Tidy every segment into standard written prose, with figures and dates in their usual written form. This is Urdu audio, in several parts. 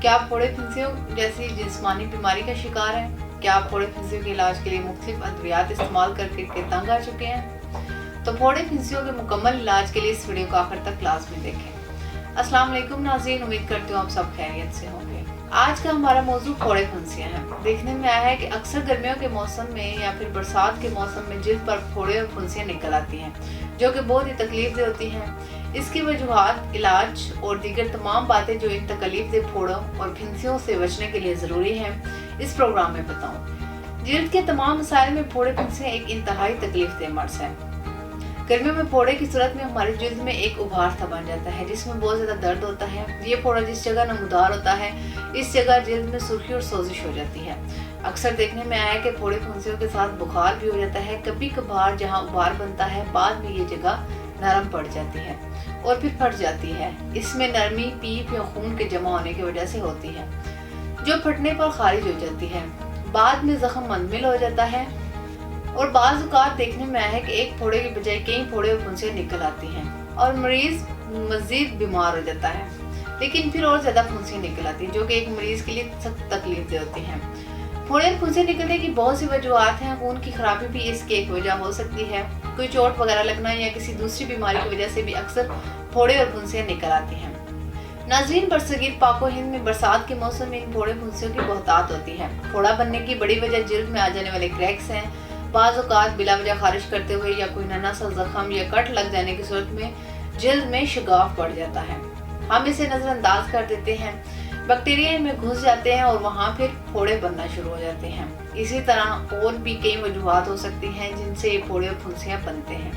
کیا آپ پھوڑے پھنسیوں جیسی جسمانی بیماری کا شکار ہیں؟ کیا آپ پھوڑے پھنسیوں کے علاج کے لیے مختلف ادویات استعمال کر کے تنگ آ چکے ہیں؟ تو پھوڑے پھنسیوں کے مکمل علاج کے لیے اس ویڈیو کو آخر تک لازمی دیکھیں۔ السلام علیکم ناظرین، امید کرتی ہوں آپ سب خیریت سے ہوں گے۔ آج کا ہمارا موضوع پھوڑے پھنسیاں ہیں۔ دیکھنے میں آیا ہے کہ اکثر گرمیوں کے موسم میں یا پھر برسات کے موسم میں جلد پر پھوڑے اور پھنسیاں نکل آتی ہیں، جو کہ بہت ہی تکلیف دہ ہوتی ہیں۔ اس کی وجوہات، علاج اور دیگر تمام باتیں جو ان تکلیف دہ پھوڑوں اور پھنسیوں سے بچنے کے لیے ضروری ہیں، اس پروگرام میں بتاؤں۔ جلد کے تمام مسائل میں پھوڑے پھنسیاں ایک انتہائی تکلیف دہ مرض ہے۔ گرمیوں میں پھوڑے کی صورت میں ہماری جلد میں ایک ابھار سا بن جاتا ہے، جس میں بہت زیادہ درد ہوتا ہے۔ یہ پھوڑا جس جگہ نمودار ہوتا ہے، اس جگہ جلد میں سرخی اور سوزش ہو جاتی ہے۔ اکثر دیکھنے میں آیا ہے کہ پھوڑے پھنسیوں کے ساتھ بخار بھی ہو جاتا ہے۔ کبھی کبھار جہاں ابھار بنتا ہے، بعد میں یہ جگہ نرم پڑ جاتی ہے اور پھر پھٹ جاتی ہے۔ اس میں نرمی پیپ یا خون کے جمع ہونے کی وجہ سے ہوتی ہے، جو پھٹنے پر خارج ہو جاتی ہے۔ بعد میں زخم منمل ہو جاتا ہے اور بعض اوقات دیکھنے میں آیا ہے کہ ایک پھوڑے کی بجائے کئی پھوڑے اور پھنسیاں نکل آتی ہیں اور مریض مزید بیمار ہو جاتا ہے، لیکن پھر اور زیادہ پھنسیاں نکل آتی ہیں، جو کہ ایک مریض کے لیے سخت تکلیف دہ ہوتی ہیں۔ پھوڑے اور پھنسیاں نکلنے کی بہت سی وجوہات ہیں۔ خون کی خرابی بھی اس کی ایک وجہ ہو سکتی ہے۔ کوئی چوٹ وغیرہ لگنا یا کسی دوسری بیماری کی وجہ سے بھی اکثر پھوڑے اور پھنسیاں نکل آتی ہیں۔ ناظرین، برصغیر پاک و ہند میں برسات کے موسم میں ان پھوڑے پھنسیوں کی بہتات ہوتی ہے۔ پھوڑا بننے کی بڑی وجہ جلد میں آ جانے والے کریکس ہیں۔ بعض اوقات بلا وجہ خارش کرتے ہوئے یا کوئی ننھا سا زخم یا کٹ لگ جانے کی صورت میں جلد میں شگاف پڑ جاتا ہے۔ ہم اسے نظر انداز کر دیتے ہیں، بیکٹیریا ان میں گھس جاتے ہیں اور وہاں پھر پھوڑے بننا شروع ہو جاتے ہیں۔ اسی طرح اور بھی کئی وجوہات ہو سکتی ہیں جن سے یہ پھوڑے اور پھنسیاں بنتے ہیں۔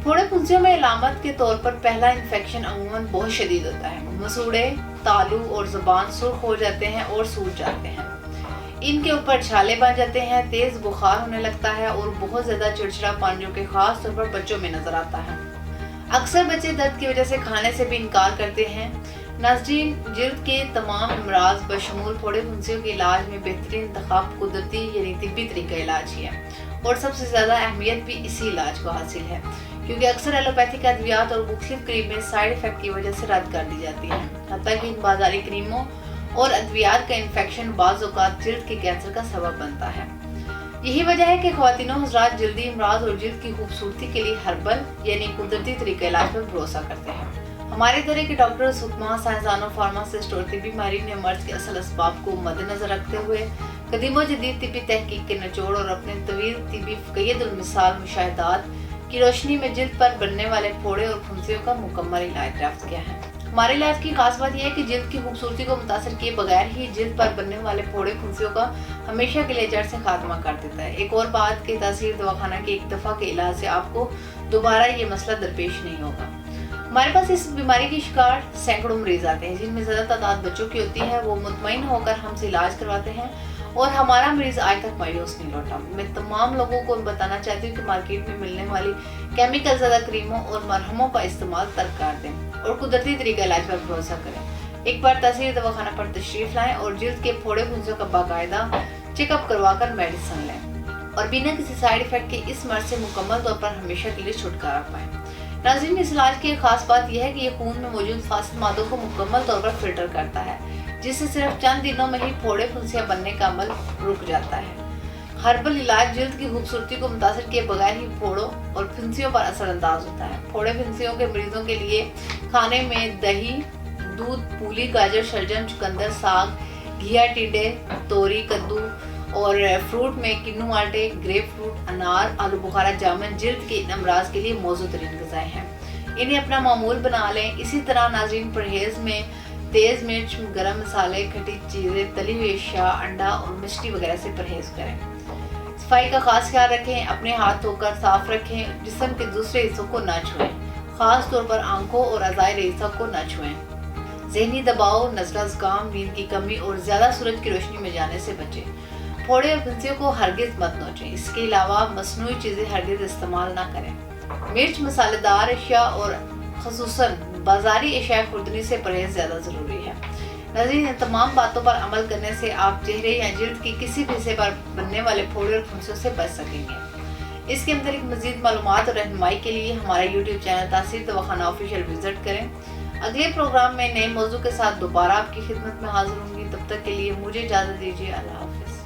پھوڑے پھنسیوں میں علامت کے طور پر پہلا انفیکشن عموماً بہت شدید ہوتا ہے۔ مسوڑے، تالو اور زبان سرخ ہو جاتے ہیں اور سوج جاتے ہیں۔ ان کے اوپر چھالے بن جاتے ہیں، تیز بخار ہونے لگتا ہے اور بہت زیادہ چڑچڑاپن، جو کہ خاص طور پر بچوں میں نظر آتا ہے۔ اکثر بچے درد کی وجہ سے کھانے سے بھی انکار کرتے ہیں۔ ناظرین، جلد کے تمام امراض بشمول پھوڑے پھنسیوں کے علاج میں بہترین انتخاب قدرتی یعنی طبی طریقہ علاج ہی ہے، اور سب سے زیادہ اہمیت بھی اسی علاج کو حاصل ہے، کیونکہ اکثر ایلوپیتھک ادویات اور مختلف کریمیں سائیڈ افیکٹ کی وجہ سے رد کر دی جاتی ہیں۔ حتیٰ کہ ان بازاری کریموں اور ادویات کا انفیکشن بعض اوقات جلد کے کینسر کا سبب بنتا ہے۔ یہی وجہ ہے کہ خواتین و حضرات جلدی امراض اور جلد کی خوبصورتی کے لیے ہربل یعنی قدرتی طریقہ علاج پر بھروسہ کرتے ہیں۔ ہمارے طرح کے ڈاکٹرز، حکماں، سائنسدانوں، فارماسسٹ اور طبی ماہرین نے مرض کے اصل اسباب کو مد نظر رکھتے ہوئے قدیم و جدید طبی تحقیق کے نچوڑ اور اپنے طویل طبی فقیہ المثال مشاہدات کی روشنی میں جلد پر بننے والے پھوڑے اور پھنسیوں کا مکمل علاج دریافت کیا ہے۔ ہمارے علاج کی خاص بات یہ ہے کہ جلد کی خوبصورتی کو متاثر کیے بغیر ہی جلد پر بننے والے پھوڑے پھنسیوں کا ہمیشہ کے لیے جڑ سے خاتمہ کر دیتا ہے۔ ایک اور بات کہ تاثیر دواخانہ کے ایک دفعہ کے علاج سے آپ کو دوبارہ یہ مسئلہ درپیش نہیں ہوگا۔ ہمارے پاس اس بیماری کی شکار سینکڑوں مریض آتے ہیں، جن میں زیادہ تعداد بچوں کی ہوتی ہے۔ وہ مطمئن ہو کر ہم سے علاج کرواتے ہیں اور ہمارا مریض آج تک مایوس نہیں لوٹا۔ میں تمام لوگوں کو بتانا چاہتی ہوں کہ مارکیٹ میں ملنے والی کیمیکل زدہ کریموں اور مرہموں کا استعمال ترک کر دیں اور قدرتی طریقہ علاج پر بھروسہ کریں۔ ایک بار تاثیر دواخانہ پر تشریف لائیں اور جلد کے پھوڑے پھنسیوں کا باقاعدہ چیک اپ کروا کر میڈیسن لیں اور بنا کسی سائیڈ افیکٹ کے اس مرض سے مکمل طور پر ہمیشہ کے لیے چھٹکارا پائیں۔ ناظرین، اس علاج کی ایک خاص بات یہ ہے کہ یہ خون میں موجود فاسد مادوں کو مکمل طور پر فلٹر کرتا ہے، جس سے صرف چند دنوں میں ہی پھوڑے پھنسیاں بننے کا عمل رک جاتا ہے۔ ہربل علاج جلد کی خوبصورتی کو متاثر کیے بغیر ہی پھوڑوں اور پھنسیوں پر اثر انداز ہوتا ہے۔ پھوڑے پھنسیوں کے مریضوں کے لیے کھانے میں دہی، دودھ، پولی، گاجر، شلجم، چقندر، ساگ، گھیا، ٹنڈے، توری، کدو اور فروٹ میں کنو مالٹے، گریپ فروٹ، انار، آلو بخارا، جامن جلد کے ان امراض کے لیے موزوں ترین غذائیں ہیں۔ انہیں اپنا معمول بنا لیں۔ اسی طرح ناظرین، پرہیز میں تیز مرچ، گرم مسالے، کھٹی چیزیں، تلی ہوئی اشیاء، انڈا اور مچھلی وغیرہ سے پرہیز کریں۔ صفائی کا خاص خیال رکھیں، اپنے ہاتھ دھو کر صاف رکھیں، جسم کے دوسرے حصوں کو نہ چھوئیں، خاص طور پر آنکھوں اور اعضائے رئیسہ کو نہ چھوئیں۔ ذہنی دباؤ، نزلہ زکام، نیند کی کمی اور زیادہ سورج کی روشنی میں جانے سے بچیں۔ پھوڑے اور پھنسیوں کو ہرگز مت نوچیں۔ اس کے علاوہ مصنوعی چیزیں ہرگز استعمال نہ کریں۔ مرچ، مسالے دار اشیاء اور خصوصاً بازاری اشیاء خوردنی سے پرہیز زیادہ ضروری ہے۔ ناظرین، ان تمام باتوں پر عمل کرنے سے آپ چہرے یا جلد کی کسی بھی حصے پر بننے والے پھوڑے اور پھنسیوں سے بچ سکیں گے۔ اس کے متعلق مزید معلومات اور رہنمائی کے لیے ہمارا یوٹیوب چینل تاثیر دواخانہ آفیشیل وزٹ کریں۔ اگلے پروگرام میں نئے موضوع کے ساتھ دوبارہ آپ کی خدمت میں حاضر ہوں گی. تب تک کے لیے مجھے اجازت دیجیے. اللہ حافظ.